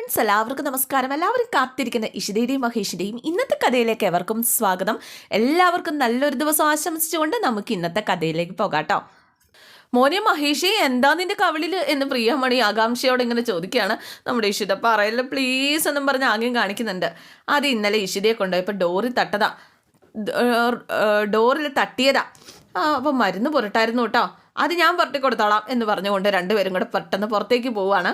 Friends എല്ലാവർക്കും നമസ്കാരം. എല്ലാവരും കാത്തിരിക്കുന്ന ഇഷിതയുടെയും മഹേഷിൻ്റെയും ഇന്നത്തെ കഥയിലേക്ക് എവർക്കും സ്വാഗതം. എല്ലാവർക്കും നല്ലൊരു ദിവസം ആശംസിച്ചുകൊണ്ട് നമുക്ക് ഇന്നത്തെ കഥയിലേക്ക് പോകാട്ടോ. മോനെ മഹേഷേ, എന്താ നിന്റെ കവിളിൽ എന്ന് പ്രിയമണി ആകാംക്ഷയോടെ ഇങ്ങനെ ചോദിക്കുകയാണ്. നമ്മുടെ ഇഷിത പറയല്ല പ്ലീസ് എന്നും പറഞ്ഞ് ആംഗ്യം കാണിക്കുന്നുണ്ട്. അത് ഇന്നലെ ഇഷിതയെ കൊണ്ടുപോയപ്പോൾ ഡോറിൽ തട്ടിയതാ. അപ്പം മരുന്ന് പുരട്ടായിരുന്നു കേട്ടോ, അത് ഞാൻ പുരട്ടി കൊടുത്തോളാം എന്ന് പറഞ്ഞുകൊണ്ട് രണ്ടുപേരും കൂടെ പെട്ടെന്ന് പുറത്തേക്ക് പോവാണ്.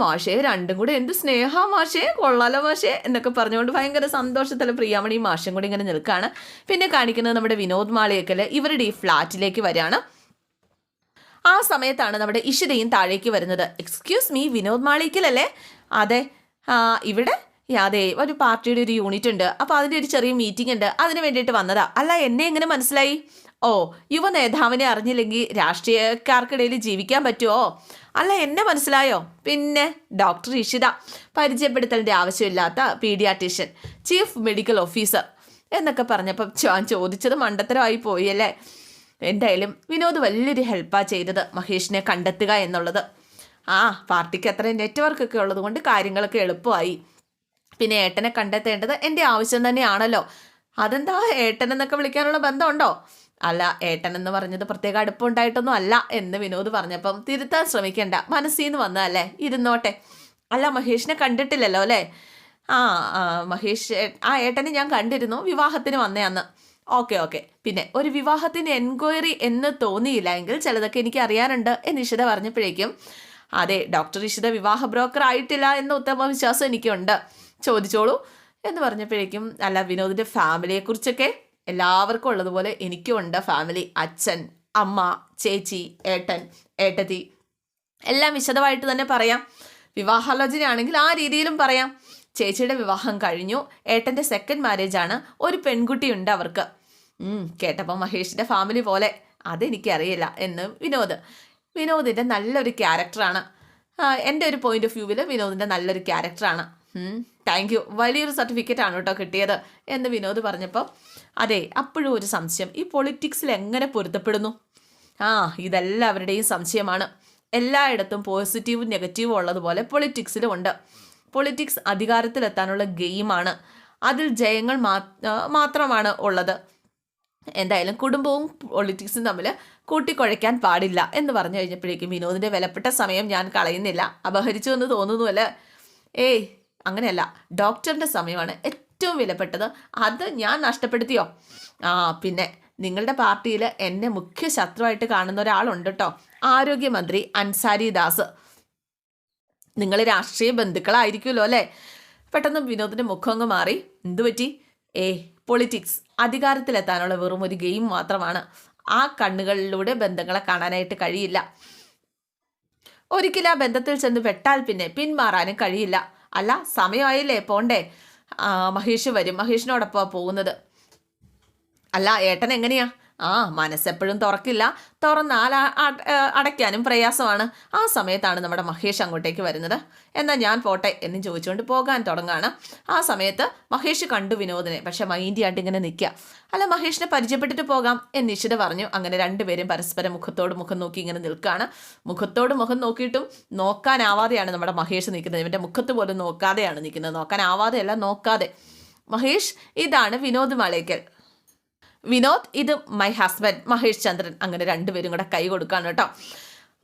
മാഷേ, രണ്ടും കൂടെ എന്ത് സ്നേഹ മാഷേ, കൊള്ളാലോ മാഷേ എന്നൊക്കെ പറഞ്ഞുകൊണ്ട് ഭയങ്കര സന്തോഷത്തിൽ പ്രിയാമണിയും മാഷും കൂടി ഇങ്ങനെ നിൽക്കുകയാണ്. പിന്നെ കാണിക്കുന്നത് നമ്മുടെ വിനോദ് മാളിയേക്കൽ ഇവരുടെ ഈ ഫ്ലാറ്റിലേക്ക് വരികയാണ്. ആ സമയത്താണ് നമ്മുടെ ഇഷിതയും താഴേക്ക് വരുന്നത്. എക്സ്ക്യൂസ് മീ, വിനോദ് മാളിയേക്കൽ അല്ലേ? അതെ. ഇവിടെ അതെ, ഒരു പാർട്ടിയുടെ ഒരു യൂണിറ്റ് ഉണ്ട്, അപ്പോൾ അതിൻ്റെ ഒരു ചെറിയ മീറ്റിംഗ് ഉണ്ട്, അതിന് വേണ്ടിയിട്ട് വന്നതാ. അല്ല, എന്നെ എങ്ങനെ മനസ്സിലായി? ഓ, യുവ നേതാവിനെ അറിഞ്ഞില്ലെങ്കിൽ രാഷ്ട്രീയക്കാർക്കിടയിൽ ജീവിക്കാൻ പറ്റുമോ? അല്ല, എന്നെ മനസ്സിലായോ? പിന്നെ ഡോക്ടർ ഇഷിത, പരിചയപ്പെടുത്തലിൻ്റെ ആവശ്യമില്ലാത്ത പീഡിയാട്രീഷ്യൻ, ചീഫ് മെഡിക്കൽ ഓഫീസർ എന്നൊക്കെ പറഞ്ഞപ്പോൾ ഞാൻ ചോദിച്ചത് മണ്ടത്തരമായി പോയി അല്ലേ? എന്തായാലും വിനോദ് വലിയൊരു ഹെൽപ്പാണ് ചെയ്തത്, മഹേഷിനെ കണ്ടെത്തുക എന്നുള്ളത്. പാർട്ടിക്ക് അത്രയും നെറ്റ്വർക്കൊക്കെ ഉള്ളത് കൊണ്ട് കാര്യങ്ങളൊക്കെ എളുപ്പമായി. പിന്നെ ഏട്ടനെ കണ്ടെത്തേണ്ടത് എൻ്റെ ആവശ്യം തന്നെയാണല്ലോ. അതെന്താ, ഏട്ടൻ എന്നൊക്കെ വിളിക്കാനുള്ള ബന്ധമുണ്ടോ? അല്ല, ഏട്ടൻ എന്ന് പറഞ്ഞത് പ്രത്യേക അടുപ്പമുണ്ടായിട്ടൊന്നും അല്ല എന്ന് വിനോദ് പറഞ്ഞപ്പം തിരുത്താൻ ശ്രമിക്കേണ്ട, മനസ്സിൽ നിന്ന് വന്നതല്ലേ, ഇരുന്നോട്ടെ. അല്ല, മഹേഷിനെ കണ്ടിട്ടില്ലല്ലോ അല്ലേ? മഹേഷ് ഏട്ടനെ ഞാൻ കണ്ടിരുന്നു, വിവാഹത്തിന് വന്നേ അന്ന്. ഓക്കെ. പിന്നെ ഒരു വിവാഹത്തിന് എൻക്വയറി എന്ന് തോന്നിയില്ല എങ്കിൽ ചിലതൊക്കെ എനിക്ക് അറിയാനുണ്ട് എന്ന് ഇഷിത പറഞ്ഞപ്പോഴേക്കും, അതെ, ഡോക്ടർ ഇഷിത വിവാഹ ബ്രോക്കർ ആയിട്ടില്ല എന്ന ഉത്തമ വിശ്വാസം എനിക്കുണ്ട്, ചോദിച്ചോളൂ എന്ന് പറഞ്ഞപ്പോഴേക്കും, അല്ല, വിനോദിൻ്റെ ഫാമിലിയെക്കുറിച്ചൊക്കെ എല്ലാവർക്കും ഉള്ളതുപോലെ എനിക്കും ഉണ്ട് ഫാമിലി. അച്ഛൻ, അമ്മ, ചേച്ചി, ഏട്ടൻ, ഏട്ടത്തി എല്ലാം വിശദമായിട്ട് തന്നെ പറയാം. വിവാഹാലോചന ആണെങ്കിൽ ആ രീതിയിലും പറയാം. ചേച്ചിയുടെ വിവാഹം കഴിഞ്ഞു, ഏട്ടൻ്റെ സെക്കൻഡ് മാരേജ് ആണ്, ഒരു പെൺകുട്ടിയുണ്ട് അവർക്ക്. കേട്ടപ്പോൾ മഹേഷിൻ്റെ ഫാമിലി പോലെ, അതെനിക്കറിയില്ല എന്ന് വിനോദിൻ്റെ നല്ലൊരു ക്യാരക്ടറാണ്. എൻ്റെ ഒരു പോയിന്റ് ഓഫ് വ്യൂവിൽ വിനോദിൻ്റെ നല്ലൊരു ക്യാരക്ടറാണ്. താങ്ക് യു, വലിയൊരു സർട്ടിഫിക്കറ്റ് ആണ് കേട്ടോ കിട്ടിയത് എന്ന് വിനോദ് പറഞ്ഞപ്പോൾ, അതെ, അപ്പോഴും ഒരു സംശയം, ഈ പൊളിറ്റിക്സിൽ എങ്ങനെ പൊരുത്തപ്പെടുന്നു? ഇതെല്ലാവരുടെയും സംശയമാണ്. എല്ലായിടത്തും പോസിറ്റീവും നെഗറ്റീവും ഉള്ളതുപോലെ പൊളിറ്റിക്സിലും ഉണ്ട്. പൊളിറ്റിക്സ് അധികാരത്തിലെത്താനുള്ള ഗെയിമാണ്, അതിൽ ജയങ്ങൾ മാത്രമാണ് ഉള്ളത്. എന്തായാലും കുടുംബവും പൊളിറ്റിക്സും തമ്മിൽ കൂട്ടിക്കുഴയ്ക്കാൻ പാടില്ല എന്ന് പറഞ്ഞു കഴിഞ്ഞപ്പോഴേക്കും വിനോദിൻ്റെ വിലപ്പെട്ട സമയം ഞാൻ കളയുന്നില്ല, അപഹരിച്ചു എന്ന് തോന്നുന്നു അല്ലേ? അങ്ങനെയല്ല, ഡോക്ടറിൻ്റെ സമയമാണ് ഏറ്റവും വിലപ്പെട്ടത്, അത് ഞാൻ നഷ്ടപ്പെടുത്തിയോ? പിന്നെ നിങ്ങളുടെ പാർട്ടിയിൽ എന്നെ മുഖ്യ ശത്രുവായിട്ട് കാണുന്ന ഒരാളുണ്ട് കേട്ടോ, ആരോഗ്യമന്ത്രി അൻസാരി ദാസ്. നിങ്ങൾ രാഷ്ട്രീയ ബന്ധുക്കളായിരിക്കുമല്ലോ അല്ലേ? പെട്ടെന്ന് വിനോദിൻ്റെ മുഖം അങ്ങ് മാറി. എന്തു പറ്റി? പൊളിറ്റിക്സ് അധികാരത്തിലെത്താനുള്ള വെറും ഒരു ഗെയിം മാത്രമാണ്. ആ കണ്ണുകളിലൂടെ ബന്ധങ്ങളെ കാണാനായിട്ട് കഴിയില്ല. ഒരിക്കലും ആ ബന്ധത്തിൽ ചെന്ന് വെട്ടാൽ പിന്നെ പിന്മാറാനും കഴിയില്ല. അല്ല, സമയമായില്ലേ, പോണ്ടേ? മഹേഷ് വരും, മഹേഷിനോടൊപ്പം പോകുന്നത്. അല്ല, ഏട്ടൻ എങ്ങനെയാ? മനസ്സെപ്പോഴും തുറക്കില്ല, തുറന്നാൽ അടയ്ക്കാനും പ്രയാസമാണ്. ആ സമയത്താണ് നമ്മുടെ മഹേഷ് അങ്ങോട്ടേക്ക് വരുന്നത്. എന്നാൽ ഞാൻ പോട്ടെ എന്ന് ചോദിച്ചുകൊണ്ട് പോകാൻ തുടങ്ങാണ്. ആ സമയത്ത് മഹേഷ് കണ്ടു വിനോദിനെ, പക്ഷെ മൈൻഡ് ചെയ്യാണ്ട് ഇങ്ങനെ നിൽക്കുക. അല്ല, മഹേഷിനെ പരിചയപ്പെട്ടിട്ട് പോകാം എന്ന് നിഷിത പറഞ്ഞു. അങ്ങനെ രണ്ടുപേരും പരസ്പരം മുഖത്തോട് മുഖം നോക്കി ഇങ്ങനെ നിൽക്കുകയാണ്. മുഖത്തോട് മുഖം നോക്കിയിട്ടും നോക്കാനാവാതെയാണ് നമ്മുടെ മഹേഷ് നിൽക്കുന്നത്. ഇവൻ്റെ മുഖത്ത് പോലും നോക്കാതെയാണ് നിൽക്കുന്നത്. നോക്കാനാവാതെയല്ല, നോക്കാതെ. മഹേഷ്, ഇതാണ് വിനോദ് മാളിയേക്കൽ. വിനോദ്, ഇത് മൈ ഹസ്ബൻഡ് മഹേഷ് ചന്ദ്രൻ. അങ്ങനെ രണ്ടുപേരും കൂടെ കൈ കൊടുക്കാണ് കേട്ടോ.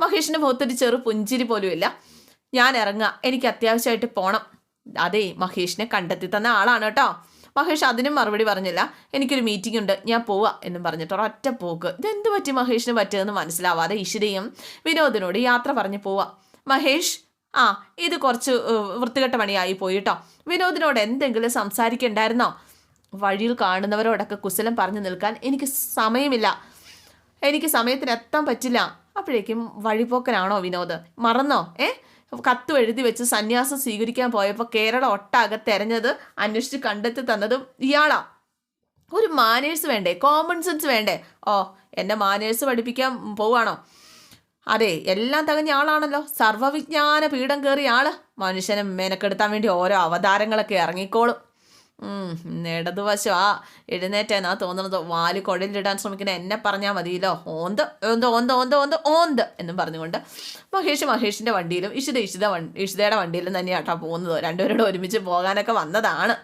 മഹേഷിൻ്റെ മുഖത്തൊരു ചെറു പുഞ്ചിരി പോലും ഇല്ല. ഞാൻ ഇറങ്ങുക, എനിക്ക് അത്യാവശ്യമായിട്ട് പോകണം. അതെ, മഹേഷിനെ കണ്ടെത്തി തന്ന ആളാണ് കേട്ടോ. മഹേഷ് അതിനും മറുപടി പറഞ്ഞില്ല. എനിക്കൊരു മീറ്റിംഗ് ഉണ്ട്, ഞാൻ പോവാ എന്നും പറഞ്ഞിട്ട് ഒരൊറ്റ പോക്ക്. ഇതെന്ത് പറ്റി മഹേഷിന് പറ്റിയതെന്ന് മനസ്സിലാവാതെ ഇഷിതയും വിനോദിനോട് യാത്ര പറഞ്ഞ് പോവാ. മഹേഷ്, ഇത് കുറച്ച് വൃത്തികെട്ട പണിയായി പോയി കേട്ടോ. വിനോദിനോട് എന്തെങ്കിലും സംസാരിക്കണ്ടായിരുന്നോ? വഴിയിൽ കാണുന്നവരോടൊക്കെ കുശലം പറഞ്ഞു നിൽക്കാൻ എനിക്ക് സമയമില്ല, എനിക്ക് സമയത്തിന് എത്താൻ പറ്റില്ല. അപ്പോഴേക്കും വഴിപോക്കനാണോ വിനോദ്? മറന്നോ? കത്തും എഴുതി വെച്ച് സന്യാസം സ്വീകരിക്കാൻ പോയപ്പോൾ കേരളം ഒട്ടാകെ തെരഞ്ഞത് അന്വേഷിച്ച് കണ്ടെത്തി തന്നതും ഇയാളാ. ഒരു മാനേഴ്സ് വേണ്ടേ, കോമൺ സെൻസ് വേണ്ടേ? എന്നെ മാനേഴ്സ് പഠിപ്പിക്കാൻ പോവാണോ? അതെ, എല്ലാം തികഞ്ഞ ആളാണല്ലോ, സർവ്വവിജ്ഞാന പീഠം കയറിയ ആള്. മനുഷ്യനെ മെനക്കെടുത്താൻ വേണ്ടി ഓരോ അവതാരങ്ങളൊക്കെ ഇറങ്ങിക്കോളും. ഇടതുവശം എഴുന്നേറ്റേന്നാ തോന്നുന്നത്. വാല് കുഴലിടാൻ ശ്രമിക്കുന്ന എന്നെ പറഞ്ഞാൽ മതിയല്ലോ. ഓന്ത് ഓന്ത് ഓന്ത് ഓന്ത് ഓന്ത് ഓന്ത് എന്നും പറഞ്ഞുകൊണ്ട് മഹേഷിൻ്റെ വണ്ടിയിലും ഇഷിതയുടെ വണ്ടിയിലും തന്നെയാട്ടോ പോകുന്നത്. രണ്ടുപേരോട് ഒരുമിച്ച് പോകാനൊക്കെ വന്നതാണ്.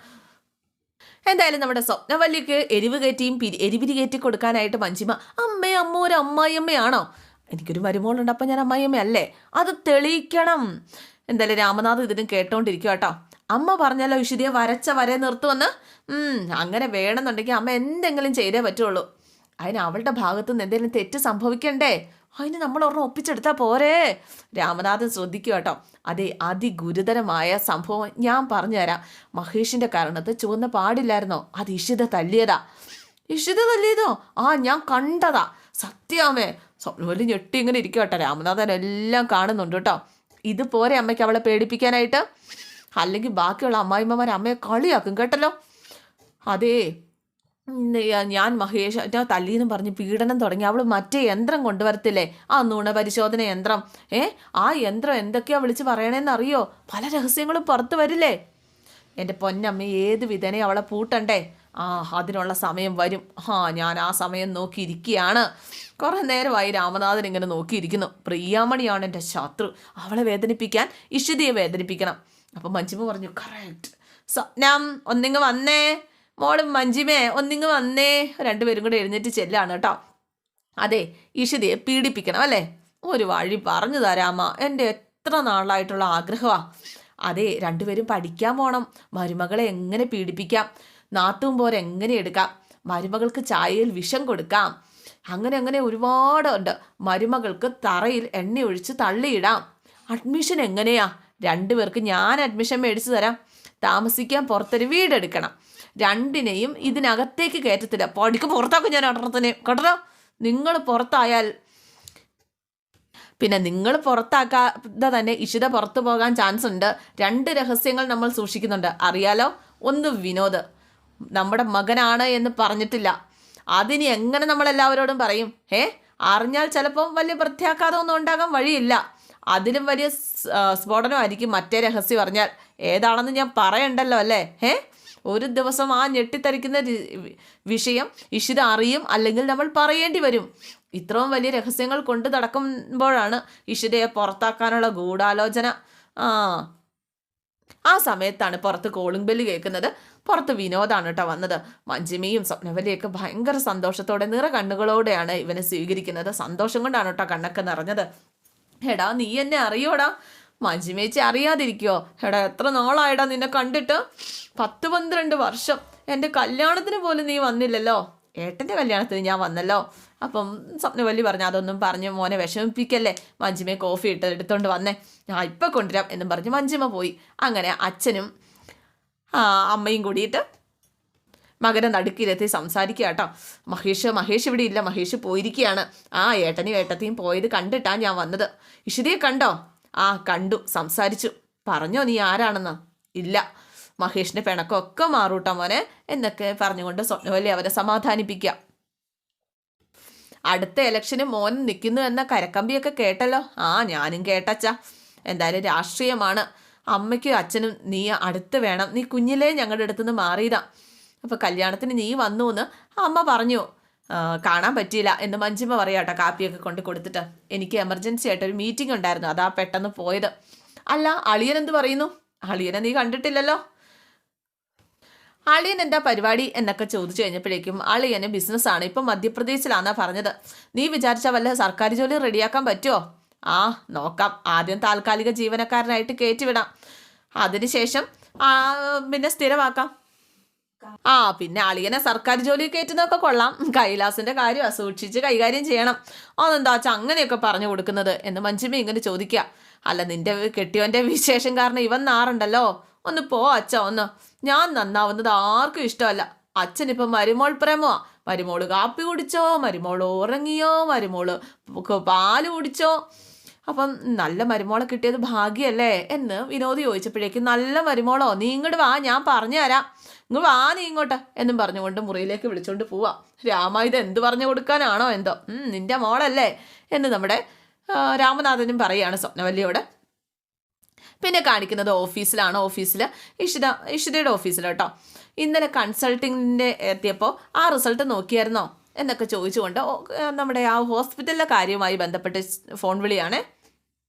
എന്തായാലും നമ്മുടെ സ്വപ്നവല്ലിക്ക് എരിവ് കയറ്റിയും എരിപിരി കയറ്റി കൊടുക്കാനായിട്ട് മഞ്ജിമ, അമ്മ ഒരു അമ്മായിയമ്മയാണോ? എനിക്കൊരു മരുമോളുണ്ട്, അപ്പം ഞാൻ അമ്മായിയമ്മ അല്ലേ? അത് തെളിയിക്കണം. എന്തായാലും രാമനാഥ് ഇതിനും കേട്ടോണ്ടിരിക്കും കേട്ടോ. അമ്മ പറഞ്ഞല്ലോ ഇഷിതയെ വരച്ച വരെ നിർത്തുമെന്ന്. അങ്ങനെ വേണമെന്നുണ്ടെങ്കിൽ അമ്മ എന്തെങ്കിലും ചെയ്തേ പറ്റുള്ളൂ. അതിന് അവളുടെ ഭാഗത്തു നിന്ന് എന്തെങ്കിലും തെറ്റ് സംഭവിക്കണ്ടേ? അതിന് നമ്മൾ ഒരെണ്ണം ഒപ്പിച്ചെടുത്താൽ പോരേ. രാമനാഥൻ ശ്രദ്ധിക്കുക കേട്ടോ. അതെ, അതിഗുരുതരമായ സംഭവം ഞാൻ പറഞ്ഞുതരാം. മഹേഷിൻ്റെ കാരണത്ത് ചുവന്ന പാടില്ലായിരുന്നോ? അത് ഇഷിത തല്ലിയതാ. ഇഷിത തല്ലിയതോ? ഞാൻ കണ്ടതാ. സത്യാമേ. സ്വപ്നവല്ലി ഞെട്ടി ഇങ്ങനെ ഇരിക്കും കേട്ടോ. രാമനാഥൻ എല്ലാം കാണുന്നുണ്ട് കേട്ടോ. ഇത് പോരെ അമ്മയ്ക്ക് അവളെ പേടിപ്പിക്കാനായിട്ട്? അല്ലെങ്കിൽ ബാക്കിയുള്ള അമ്മായിമ്മമാർ അമ്മയെ കളിയാക്കും കേട്ടല്ലോ. അതേ, ഞാൻ തല്ലീന്ന് പറഞ്ഞ് പീഡനം തുടങ്ങി. അവൾ മറ്റേ യന്ത്രം കൊണ്ടുവരത്തില്ലേ, ആ നുണപരിശോധന യന്ത്രം. ആ യന്ത്രം എന്തൊക്കെയാ വിളിച്ച് പറയണേന്ന് അറിയോ? പല രഹസ്യങ്ങളും പുറത്ത് വരില്ലേ? എൻ്റെ പൊന്നമ്മ, ഏത് വിധനെ അവളെ പൂട്ടണ്ടേ? അതിനുള്ള സമയം വരും. ഞാൻ ആ സമയം നോക്കിയിരിക്കുകയാണ്. കുറേ നേരമായി രാമനാഥൻ ഇങ്ങനെ നോക്കിയിരിക്കുന്നു. പ്രിയാമണിയാണ് എൻ്റെ ശത്രു. അവളെ വേദനിപ്പിക്കാൻ ഇഷിതയെ വേദനിപ്പിക്കണം. അപ്പം മഞ്ജിമ പറഞ്ഞു, കറക്റ്റ്. സ്വപ്നം ഒന്നിങ്ങ് വന്നേ, മോളും മഞ്ജിമേ ഒന്നിങ്ങ് വന്നേ. രണ്ടുപേരും കൂടെ എഴുന്നേറ്റ് ചെല്ലാണ് കേട്ടോ. അതെ, ഇഷിതയെ പീഡിപ്പിക്കണം അല്ലേ? ഒരു വഴി പറഞ്ഞു തരാമ, എൻ്റെ എത്ര നാളായിട്ടുള്ള ആഗ്രഹമാണ്. അതെ, രണ്ടുപേരും പഠിക്കാൻ പോകണം. മരുമകളെ എങ്ങനെ പീഡിപ്പിക്കാം, നാത്തും പോരെ എങ്ങനെ എടുക്കാം, മരുമകൾക്ക് ചായയിൽ വിഷം കൊടുക്കാം, അങ്ങനെ ഒരുപാടുണ്ട്. മരുമകൾക്ക് തറയിൽ എണ്ണ ഒഴിച്ച് തള്ളിയിടാം. അഡ്മിഷൻ എങ്ങനെയാ? രണ്ടുപേർക്ക് ഞാൻ അഡ്മിഷൻ മേടിച്ചു തരാം. താമസിക്കാൻ പുറത്തൊരു വീടെടുക്കണം. രണ്ടിനെയും ഇതിനകത്തേക്ക് കയറ്റത്തില്ല. പഠിക്ക് പുറത്താക്കും ഞാൻ അടർത്തനെ കേട്ടോ. നിങ്ങൾ പുറത്തായാൽ പിന്നെ നിങ്ങൾ പുറത്താക്കാതെ തന്നെ ഇഷിത പുറത്തു പോകാൻ ചാൻസ് ഉണ്ട്. 2 രഹസ്യങ്ങൾ നമ്മൾ സൂക്ഷിക്കുന്നുണ്ട്, അറിയാലോ. ഒന്ന് വിനോദ് നമ്മുടെ മകനാണ് എന്ന് പറഞ്ഞിട്ടില്ല. അതിന് എങ്ങനെ നമ്മളെല്ലാവരോടും പറയും? അറിഞ്ഞാൽ ചിലപ്പോൾ വലിയ പ്രത്യാഘാതമൊന്നും ഉണ്ടാകാൻ വഴിയില്ല. അതിലും വലിയ സ്ഫോടനമായിരിക്കും മറ്റേ രഹസ്യം അറിഞ്ഞാൽ. ഏതാണെന്ന് ഞാൻ പറയണ്ടല്ലോ അല്ലേ? ഒരു ദിവസം ആ ഞെട്ടിത്തരിക്കുന്ന വിഷയം ഇഷിത അറിയും, അല്ലെങ്കിൽ നമ്മൾ പറയേണ്ടി വരും. ഇത്രയും വലിയ രഹസ്യങ്ങൾ കൊണ്ട് നടക്കുമ്പോഴാണ് ഇഷിതയെ പുറത്താക്കാനുള്ള ഗൂഢാലോചന. ആ സമയത്താണ് പുറത്ത് കോളിംഗ് ബെല്ല് കേൾക്കുന്നത്. പുറത്ത് വിനോദാണ് കേട്ടോ വന്നത്. മഞ്ജിമയും സ്വപ്നവല്ലിയൊക്കെ ഭയങ്കര സന്തോഷത്തോടെ നിറ കണ്ണുകളോടെയാണ് ഇവനെ സ്വീകരിക്കുന്നത്. സന്തോഷം കൊണ്ടാണ് കേട്ടോ കണ്ണൊക്കെ നിറഞ്ഞത്. എടാ, നീ എന്നെ അറിയോടാ? മഞ്ജിമേച്ചി അറിയാതിരിക്കുമോ? എടാ, എത്ര നാളായിടാ നിന്നെ കണ്ടിട്ട്? 10-12 വർഷം. എൻ്റെ കല്യാണത്തിന് പോലും നീ വന്നില്ലല്ലോ. ഏട്ടൻ്റെ കല്യാണത്തിന് ഞാൻ വന്നല്ലോ. അപ്പം സ്വപ്നവല്ലി പറഞ്ഞു, അതൊന്നും പറഞ്ഞ് മോനെ വിഷമിപ്പിക്കല്ലേ, മഞ്ജിമയെ കോഫി എടുത്തോണ്ട് വന്നേ, ഞാൻ ഇപ്പം കൊണ്ടുവരാം എന്നും പറഞ്ഞ് മഞ്ജിമ പോയി. അങ്ങനെ അച്ഛനും അമ്മയും കൂടിയിട്ട് മകനെ നടുക്കിലെത്തി സംസാരിക്കുക കേട്ടോ. മഹേഷ് ഇവിടെ ഇല്ല, മഹേഷ് പോയിരിക്കുകയാണ്. ഏട്ടനും ഏട്ടത്തെയും പോയത് കണ്ടിട്ടാണ് ഞാൻ വന്നത്. ഇഷിതയെ കണ്ടോ? കണ്ടു, സംസാരിച്ചു. പറഞ്ഞോ നീ ആരാണെന്ന്? ഇല്ല. മഹേഷിൻ്റെ പിണക്കമൊക്കെ മാറൂട്ടോ മോനെ എന്നൊക്കെ പറഞ്ഞുകൊണ്ട് സ്വപ്നവല്ലി അവരെ സമാധാനിപ്പിക്കുക. അടുത്ത ഇലക്ഷന് മോൻ നിൽക്കുന്നു എന്ന കരക്കമ്പിയൊക്കെ കേട്ടല്ലോ. ഞാനും കേട്ടച്ച. എന്തായാലും രാഷ്ട്രീയമാണ്. അമ്മയ്ക്കും അച്ഛനും നീ അടുത്ത് വേണം. നീ കുഞ്ഞിലേ ഞങ്ങളുടെ അടുത്തുനിന്ന് മാറിയതാ. അപ്പോൾ കല്യാണത്തിന് നീ വന്നു എന്ന് അമ്മ പറഞ്ഞു. കാണാൻ പറ്റിയില്ല എന്ന് മഞ്ജിമ പറയാട്ടോ കാപ്പിയൊക്കെ കൊണ്ട് കൊടുത്തിട്ട്. എനിക്ക് എമർജൻസി ആയിട്ടൊരു മീറ്റിംഗ് ഉണ്ടായിരുന്നു, അതാ പെട്ടെന്ന് പോയത്. അല്ല, അളിയൻ എന്ത് പറയുന്നു? അളിയനെ നീ കണ്ടിട്ടില്ലല്ലോ. അളിയൻ എന്താ പരിപാടി എന്നൊക്കെ ചോദിച്ചു കഴിഞ്ഞപ്പോഴേക്കും അളിയന് ബിസിനസ്സാണ്, ഇപ്പം മധ്യപ്രദേശിലാണെന്നാ പറഞ്ഞത്. നീ വിചാരിച്ച വല്ല സർക്കാർ ജോലി റെഡിയാക്കാൻ പറ്റുമോ? നോക്കാം. ആദ്യം താൽക്കാലിക ജീവനക്കാരനായിട്ട് കയറ്റിവിടാം, അതിനുശേഷം പിന്നെ സ്ഥിരമാക്കാം. പിന്നെ അളിയനെ സർക്കാർ ജോലി കയറ്റുന്നതൊക്കെ കൊള്ളാം. കൈലാസിന്റെ കാര്യം സൂക്ഷിച്ച് കൈകാര്യം ചെയ്യണം. അതെന്താ അച്ഛാ അങ്ങനെയൊക്കെ പറഞ്ഞു കൊടുക്കുന്നത് എന്ന് മഞ്ജിമ ഇങ്ങനെ ചോദിക്കുക. അല്ല, നിന്റെ കെട്ടിയവന്റെ വിശേഷം കാരണം ഇവൻ നാറുണ്ടല്ലോ. ഒന്ന് പോ അച്ഛ, ഒന്ന്. ഞാൻ നന്നാവുന്നത് ആർക്കും ഇഷ്ടമല്ല. അച്ഛനിപ്പം മരുമോൾ പ്രേമോ? മരുമോള് കാപ്പി കുടിച്ചോ, മരുമോള് ഉറങ്ങിയോ, മരുമോള് പാല് കുടിച്ചോ? അപ്പം നല്ല മരുമോളെ കിട്ടിയത് ഭാഗ്യല്ലേ എന്ന് വിനോദ് ചോദിച്ചപ്പോഴേക്കും, നല്ല മരുമോളോ? നീ ഇങ്ങോട്ട് വാ, ഞാൻ പറഞ്ഞു തരാം. ഇങ്ങ് വാ നീ ഇങ്ങോട്ട് എന്നും പറഞ്ഞുകൊണ്ട് മുറിയിലേക്ക് വിളിച്ചുകൊണ്ട് പോവാം. രാമ, ഇത് എന്ത് പറഞ്ഞു കൊടുക്കാനാണോ എന്തോ, നിന്റെ മോളല്ലേ എന്ന് നമ്മുടെ രാമനാഥനും പറയുകയാണ് സ്വപ്നവല്ലിയോട്. പിന്നെ കാണിക്കുന്നത് ഓഫീസിലാണ്. ഓഫീസിൽ ഇഷിതയുടെ ഓഫീസിൽ കേട്ടോ. ഇന്നലെ കൺസൾട്ടിങ്ങിൻ്റെ എത്തിയപ്പോൾ ആ റിസൾട്ട് നോക്കിയായിരുന്നോ എന്നൊക്കെ ചോദിച്ചുകൊണ്ട് നമ്മുടെ ആ ഹോസ്പിറ്റലിലെ കാര്യവുമായി ബന്ധപ്പെട്ട് ഫോൺ വിളിയാണ്.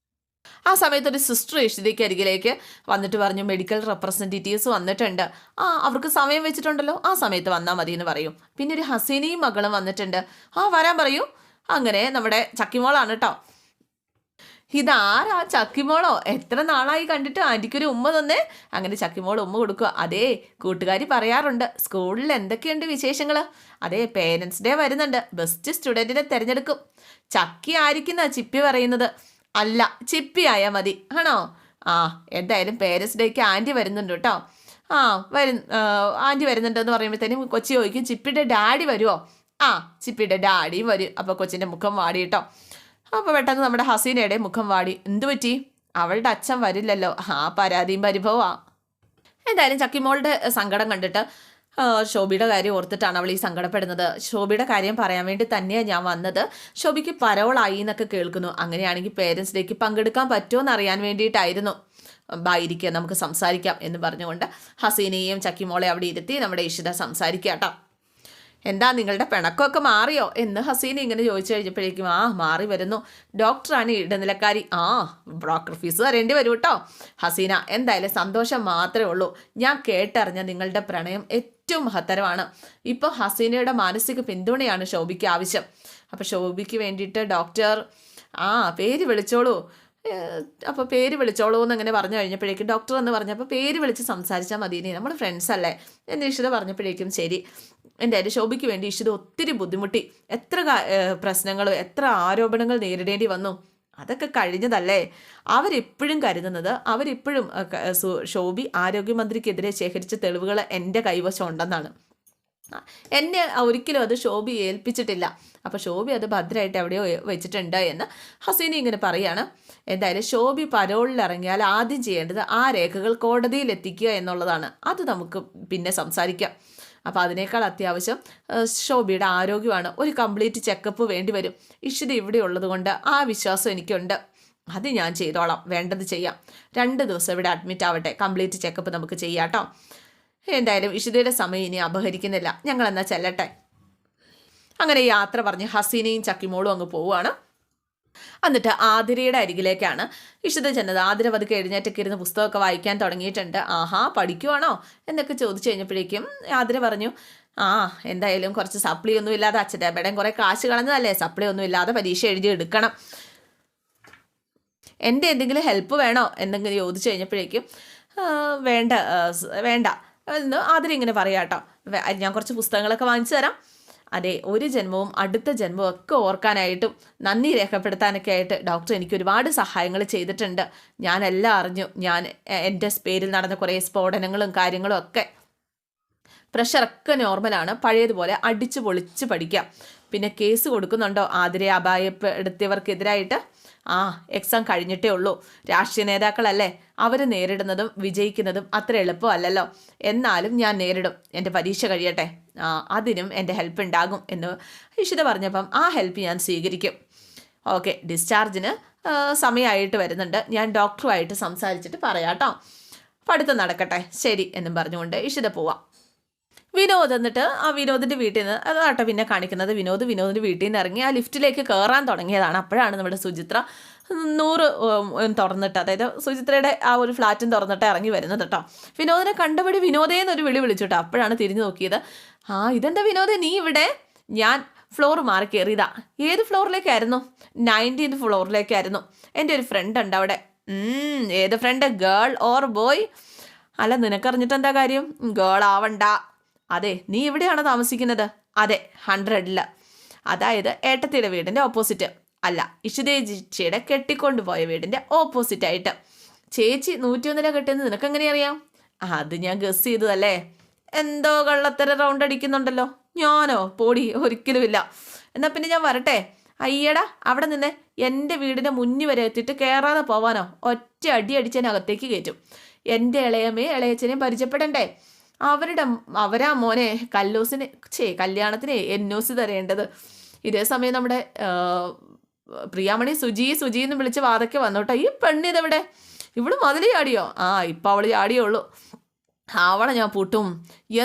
ആ സമയത്ത് ഒരു സിസ്റ്റർ ഇഷിതയ്ക്ക് അരികിലേക്ക് വന്നിട്ട് പറഞ്ഞു, മെഡിക്കൽ റെപ്രസെൻറ്റേറ്റീവ്സ് വന്നിട്ടുണ്ട്, അവർക്ക് സമയം വെച്ചിട്ടുണ്ടല്ലോ, ആ സമയത്ത് വന്നാൽ മതി എന്ന് പറയും. പിന്നെ ഒരു ഹസീനയും മകളും വന്നിട്ടുണ്ട്, വരാൻ പറയൂ. അങ്ങനെ നമ്മുടെ ചക്കിമോളാണ് കേട്ടോ. ഇതാരാ ചക്കിമോളോ, എത്ര നാളായി കണ്ടിട്ട്, ആൻറ്റിക്കൊരു ഉമ്മ തന്നെ. അങ്ങനെ ചക്കിമോൾ ഉമ്മ കൊടുക്കുക. അതേ, കൂട്ടുകാരി പറയാറുണ്ട് സ്കൂളിൽ എന്തൊക്കെയുണ്ട് വിശേഷങ്ങൾ. അതേ, പേരൻസ് ഡേ വരുന്നുണ്ട്, ബെസ്റ്റ് സ്റ്റുഡൻറ്റിനെ തിരഞ്ഞെടുക്കും. ചക്കി ആയിരിക്കുന്ന ചിപ്പി പറയുന്നത്. അല്ല, ചിപ്പി ആയാൽ മതി. ആണോ? എന്തായാലും പേരൻസ് ഡേക്ക് ആൻറ്റി വരുന്നുണ്ട് കേട്ടോ. ആൻറ്റി വരുന്നുണ്ടെന്ന് പറയുമ്പോഴത്തേനും കൊച്ചി ചോദിക്കും, ചിപ്പിയുടെ ഡാഡി വരുമോ? ചിപ്പിയുടെ ഡാഡിയും വരും. അപ്പോൾ കൊച്ചിൻ്റെ മുഖം വാടി കേട്ടോ. അപ്പോൾ പെട്ടെന്ന് നമ്മുടെ ഹസീനയുടെ മുഖം വാടി. എന്തു പറ്റി? അവളുടെ അച്ഛൻ വരില്ലല്ലോ. പരാതിയും പരിഭവമാണ്. എന്തായാലും ചക്കിമോളുടെ സങ്കടം കണ്ടിട്ട് ശോഭിയുടെ കാര്യം ഓർത്തിട്ടാണ് അവൾ ഈ സങ്കടപ്പെടുന്നത്. ശോഭിയുടെ കാര്യം പറയാൻ വേണ്ടി തന്നെയാണ് ഞാൻ വന്നത്. ശോഭിക്ക് പരോളായി എന്നൊക്കെ കേൾക്കുന്നു. അങ്ങനെയാണെങ്കിൽ പേരൻസ് ഡേക്ക് പങ്കെടുക്കാൻ പറ്റുമോ എന്ന് അറിയാൻ വേണ്ടിയിട്ടായിരുന്നു. ഇരിക്കുക, നമുക്ക് സംസാരിക്കാം എന്ന് പറഞ്ഞുകൊണ്ട് ഹസീനയും ചക്കിമോളെ അവിടെ ഇരുത്തി നമ്മുടെ ഇഷിത സംസാരിക്കുക കേട്ടോ. എന്താ നിങ്ങളുടെ പിണക്കമൊക്കെ മാറിയോ എന്ന് ഹസീന ഇങ്ങനെ ചോദിച്ചു കഴിഞ്ഞപ്പോഴേക്കും മാറി വരുന്നു. ഡോക്ടറാണ് ഇടനിലക്കാരി. ബ്രോക്കർ ഫീസ് തരേണ്ടി വരും കേട്ടോ. ഹസീന, എന്തായാലും സന്തോഷം മാത്രമേ ഉള്ളൂ. ഞാൻ കേട്ടറിഞ്ഞ നിങ്ങളുടെ പ്രണയം ഏറ്റവും മഹത്തരമാണ്. ഇപ്പോൾ ഹസീനയുടെ മാനസിക പിന്തുണയാണ് ശോഭിക്ക് ആവശ്യം. അപ്പോൾ ശോഭിക്ക് വേണ്ടിയിട്ട് ഡോക്ടർ പേര് വിളിച്ചോളൂ. അപ്പോൾ പേര് വിളിച്ചോളൂ എന്നങ്ങനെ പറഞ്ഞു കഴിഞ്ഞപ്പോഴേക്കും ഡോക്ടർ എന്ന് പറഞ്ഞപ്പോൾ പേര് വിളിച്ച് സംസാരിച്ചാൽ മതി, നമ്മൾ ഫ്രണ്ട്സ് അല്ലേ എന്ന് ഇഷിത പറഞ്ഞപ്പോഴേക്കും ശരി. എന്തായാലും ശോഭിക്ക് വേണ്ടി ഇഷിത ഒത്തിരി ബുദ്ധിമുട്ടി. എത്ര പ്രശ്നങ്ങളും എത്ര ആരോപണങ്ങൾ നേരിടേണ്ടി വന്നു. അതൊക്കെ കഴിഞ്ഞതല്ലേ. അവരെപ്പോഴും കരുതുന്നത്, അവരിപ്പോഴും ശോഭി ആരോഗ്യമന്ത്രിക്കെതിരെ ശേഖരിച്ച തെളിവുകൾ എൻ്റെ കൈവശം ഉണ്ടെന്നാണ്. എന്നെ ഒരിക്കലും അത് ശോഭി ഏൽപ്പിച്ചിട്ടില്ല. അപ്പോൾ ശോഭി അത് ഭദ്രമായിട്ട് എവിടെയോ വെച്ചിട്ടുണ്ട് എന്ന് ഹസീന ഇങ്ങനെ പറയാണ്. എന്തായാലും ശോഭി പരോളിൽ ഇറങ്ങിയാൽ ആദ്യം ചെയ്യേണ്ടത് ആ രേഖകൾ കോടതിയിൽ എത്തിക്കുക എന്നുള്ളതാണ്. അത് നമുക്ക് പിന്നെ സംസാരിക്കാം. അപ്പോൾ അതിനേക്കാൾ അത്യാവശ്യം ശോഭിയുടെ ആരോഗ്യമാണ്. ഒരു കംപ്ലീറ്റ് ചെക്കപ്പ് വേണ്ടി വരും. ഇഷിത ഇവിടെ ഉള്ളത് കൊണ്ട് ആ വിശ്വാസം എനിക്കുണ്ട്. അത് ഞാൻ ചെയ്തോളാം, വേണ്ടത് ചെയ്യാം. 2 ദിവസം ഇവിടെ അഡ്മിറ്റ് ആവട്ടെ, കംപ്ലീറ്റ് ചെക്കപ്പ് നമുക്ക് ചെയ്യാം കേട്ടോ. എന്തായാലും ഇഷിതയുടെ സമയം ഇനി അപഹരിക്കുന്നില്ല, ഞങ്ങളെന്നാൽ ചെല്ലട്ടെ. അങ്ങനെ യാത്ര പറഞ്ഞ് ഹസീനയും ചക്കിമോളും അങ്ങ് പോവുകയാണ്. എന്നിട്ട് ആതിരയുടെ അരികിലേക്കാണ് ഇഷിത ചെന്നത്. ആതിര പതുക്കെ എഴുന്നേറ്റൊക്കെ ഇരുന്ന് പുസ്തകമൊക്കെ വായിക്കാൻ തുടങ്ങിയിട്ടുണ്ട്. പഠിക്കുവാണോ എന്നൊക്കെ ചോദിച്ചു കഴിഞ്ഞപ്പോഴേക്കും ആതിര പറഞ്ഞു, എന്തായാലും കുറച്ച് സപ്ലി ഒന്നും ഇല്ലാതെ, അച്ഛൻ്റെ അമ്മയുടെയും കുറേ കാശ് കളഞ്ഞതല്ലേ, സപ്ലി ഒന്നും ഇല്ലാതെ പരീക്ഷ എഴുതി എടുക്കണം. എൻ്റെ എന്തെങ്കിലും ഹെൽപ്പ് വേണോ എന്തെങ്കിലും ചോദിച്ചു കഴിഞ്ഞപ്പോഴേക്കും വേണ്ട എന്ന് ആതിര ഇങ്ങനെ പറയാം കേട്ടോ. ഞാൻ കുറച്ച് പുസ്തകങ്ങളൊക്കെ വാങ്ങിച്ചു തരാം. അതെ, ഒരു ജന്മവും അടുത്ത ജന്മവും ഒക്കെ ഓർക്കാനായിട്ടും നന്ദി രേഖപ്പെടുത്താനൊക്കെ ആയിട്ട് ഡോക്ടർ എനിക്ക് ഒരുപാട് സഹായങ്ങൾ ചെയ്തിട്ടുണ്ട്. ഞാനെല്ലാം അറിഞ്ഞു. എൻ്റെ പേരിൽ നടന്ന കുറേ സ്ഫോടനങ്ങളും കാര്യങ്ങളും ഒക്കെ. പ്രഷറൊക്കെ നോർമലാണ്, പഴയതുപോലെ അടിച്ചു പൊളിച്ച് പഠിക്കാം. പിന്നെ കേസ് കൊടുക്കുന്നുണ്ടോ ആതിരയെ അപായപ്പെടുത്തിയവർക്കെതിരായിട്ട്? എക്സാം കഴിഞ്ഞിട്ടേ ഉള്ളൂ. രാഷ്ട്രീയ നേതാക്കളല്ലേ, അവർ നേരിടുന്നതും വിജയിക്കുന്നതും അത്ര എളുപ്പമല്ലല്ലോ. എന്നാലും ഞാൻ നേരിടും. എൻ്റെ പരീക്ഷ കഴിയട്ടെ, അതിനും എൻ്റെ ഹെൽപ്പ് ഉണ്ടാകും എന്ന് ഇഷിത പറഞ്ഞപ്പം ആ ഹെൽപ്പ് ഞാൻ സ്വീകരിക്കും. ഓക്കെ, ഡിസ്ചാർജിന് സമയമായിട്ട് വരുന്നുണ്ട്. ഞാൻ ഡോക്ടറുമായിട്ട് സംസാരിച്ചിട്ട് പറയാം കേട്ടോ. പഠിത്തം നടക്കട്ടെ, ശരി എന്നും പറഞ്ഞുകൊണ്ട് ഇഷിത പോവാം. വിനോദ് എന്നിട്ട് വിനോദിൻ്റെ വീട്ടിൽ നിന്ന് അതാട്ടോ പിന്നെ കാണിക്കുന്നത്. വിനോദിൻ്റെ വീട്ടിൽ നിന്ന് ഇറങ്ങി ആ ലിഫ്റ്റിലേക്ക് കയറാൻ തുടങ്ങിയതാണ്. അപ്പോഴാണ് നമ്മുടെ സുചിത്ര 100 തുറന്നിട്ട്, അതായത് സുചിത്രയുടെ ആ ഒരു ഫ്ലാറ്റും തുറന്നിട്ട് ഇറങ്ങി വരുന്നത് കേട്ടോ. വിനോദിനെ കണ്ടപടി വിനോദേന്നൊരു വിളി വിളിച്ചു കേട്ടോ. അപ്പോഴാണ് തിരിഞ്ഞു നോക്കിയത്. ഇതെന്താ വിനോദേ നീ ഇവിടെ? ഞാൻ ഫ്ലോർ മാറി കയറിയതാ. ഏത് ഫ്ലോറിലേക്കായിരുന്നു? 19th ഫ്ലോറിലേക്കായിരുന്നു. എൻ്റെ ഒരു ഫ്രണ്ട് ഉണ്ട് അവിടെ. ഏത് ഫ്രണ്ട്, ഗേൾ ഓർ ബോയ്? അല്ല, നിനക്കറിഞ്ഞിട്ട് എന്താ കാര്യം? ഗേൾ ആവണ്ട. അതെ, നീ ഇവിടെയാണോ താമസിക്കുന്നത്? അതെ, 100ൽ. അതായത് ഏട്ടത്തിയുടെ വീടിൻ്റെ ഓപ്പോസിറ്റ്. അല്ല, ഇഷിതേച്ചിയുടെ കെട്ടിക്കൊണ്ടുപോയ വീടിൻ്റെ ഓപ്പോസിറ്റായിട്ട്. ചേച്ചി 101 കെട്ടിയെന്ന് നിനക്കെങ്ങനെ അറിയാം? അത് ഞാൻ ഗസ് ചെയ്തതല്ലേ. എന്തോ കള്ളത്തര റൗണ്ട് അടിക്കുന്നുണ്ടല്ലോ. ഞാനോ? പോടി, ഒരിക്കലുമില്ല. എന്നാൽ പിന്നെ ഞാൻ വരട്ടെ? അയ്യടാ, അവിടെ നിന്ന് എൻ്റെ വീടിൻ്റെ മുന്നിൽ വരെ എത്തിയിട്ട് കയറാതെ പോവാനോ? ഒറ്റ അടി അടിച്ചതിനകത്തേക്ക് കയറ്റും. എൻ്റെ ഇളയച്ചനെയും പരിചയപ്പെടണ്ടേ? അവരാ മോനെ കല്യാണത്തിന് NOC തരേണ്ടത്. ഇതേ സമയം നമ്മുടെ പ്രിയാമണി സുജി എന്ന് വിളിച്ച് വാതൊക്കെ വന്നോട്ടെ. ഈ പെണ്ണിതെവിടെ? ഇവള് മതിൽ ചാടിയോ? ആ ഇപ്പം അവൾ ചാടിയേ ഉള്ളൂ, അവളെ ഞാൻ പൂട്ടും,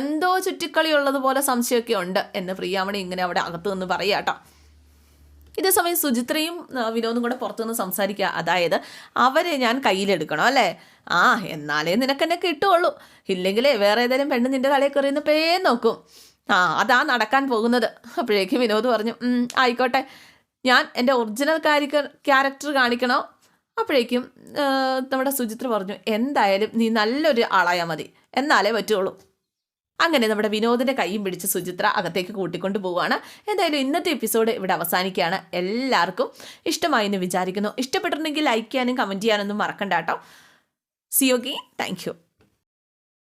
എന്തോ ചുറ്റിക്കളി ഉള്ളതുപോലെ സംശയമൊക്കെ ഉണ്ട് എന്ന് പ്രിയാമണി ഇങ്ങനെ അവിടെ അകത്ത് നിന്ന് പറയാം കേട്ടോ. ഇതേസമയം സുചിത്രയും വിനോദും കൂടെ പുറത്തുനിന്ന് സംസാരിക്കുക. അതായത് അവരെ ഞാൻ കയ്യിലെടുക്കണം അല്ലേ? ആ എന്നാലേ നിനക്കെന്നെ കിട്ടുള്ളൂ, ഇല്ലെങ്കിലേ വേറെ ഏതെങ്കിലും പെണ്ണ് നിന്റെ തലയിൽ കയറിയെന്ന് നോക്കും. ആ അതാ നടക്കാൻ പോകുന്നത്. അപ്പോഴേക്കും വിനോദ് പറഞ്ഞു, ആയിക്കോട്ടെ, ഞാൻ എൻ്റെ ഒറിജിനൽ ക്യാരക്ടർ കാണിക്കണോ? അപ്പോഴേക്കും നമ്മുടെ സുചിത്ര പറഞ്ഞു, എന്തായാലും നീ നല്ലൊരു ആളായാൽ മതി, എന്നാലേ പറ്റുള്ളൂ. അങ്ങനെ നമ്മുടെ വിനോദിൻ്റെ കൈയും പിടിച്ച് സുചിത്ര അകത്തേക്ക് കൂട്ടിക്കൊണ്ട് പോവുകയാണ്. എന്തായാലും ഇന്നത്തെ എപ്പിസോഡ് ഇവിടെ അവസാനിക്കുകയാണ്. എല്ലാവർക്കും ഇഷ്ടമായി എന്ന് വിചാരിക്കുന്നു. ഇഷ്ടപ്പെട്ടിട്ടുണ്ടെങ്കിൽ ലൈക്ക് ചെയ്യാനും കമൻറ്റ് ചെയ്യാനൊന്നും മറക്കണ്ട കേട്ടോ. See you. Thank U.